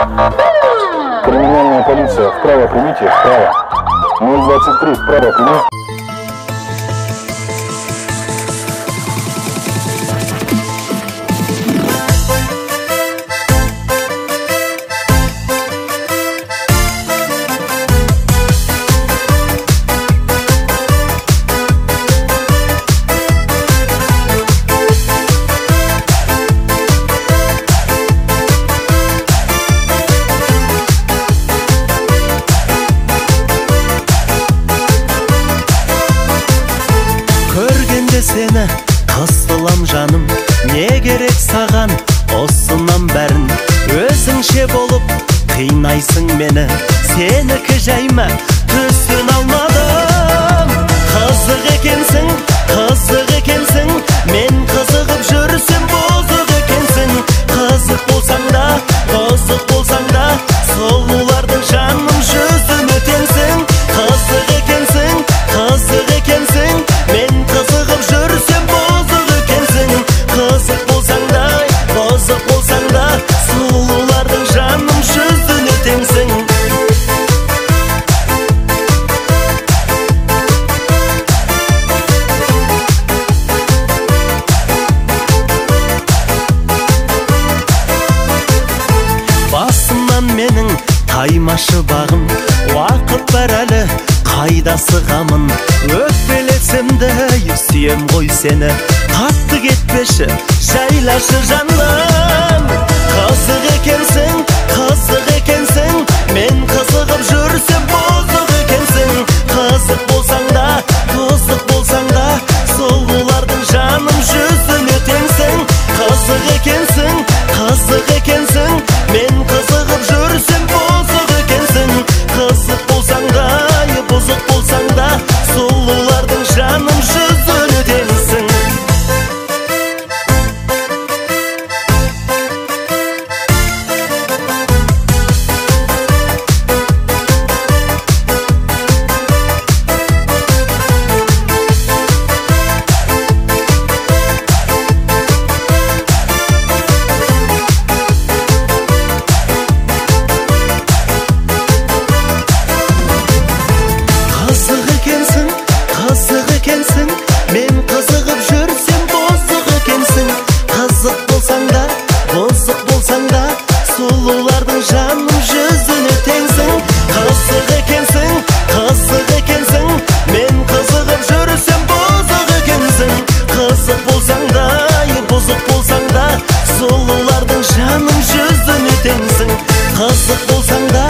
Криминальная полиция, вправо примите, вправо. 023, вправо прими. Seni kısılam canım, ne gerek sağan ossundan bәрін өзіңше болып қинайсың мені, сенікі жайма түсін алмадым. Қызық екенсің, мен қызығып жүрсем бұзық екенсің. Қызық болсаң да сұлулардың жаным жүзін өтенсің. Қызық екенсің, мен қызығып жүрсем бұзық екенсің. Қызық болсаң да сұлулардың жаным жүзін өтенсің. Басымнан менің таймашы бағым, уақыт бар әлі қайда сығамын. Өкпелесем де сүйем ғой сені, қатты кетпеші жайлашы жаным. Қызық екенсің, мен қызығып жүрсем бұзық екенсің. Қызық болсаң да сұлулардың жаным жүзін өтенсің. Қызық екенсің, мен қызығып жүрсем бұзық екенсің. Қызық болсаң да, бұзық болсаң да сұлулардың жаным жүзін өтенсің. Қызық екенсің, мен қызығып жүрсем бұзық екенсің. Қызық болсаң да, бұзық болсаң да сұлулардың жаным жүзін өтенсің. Қызық екенсің, мен қызығып жүрсем бұзық екенсің. Қызық болсаң да, бұзық болсаң да сұлулардың жаным жүзін өтенсің. Қызық болсаң да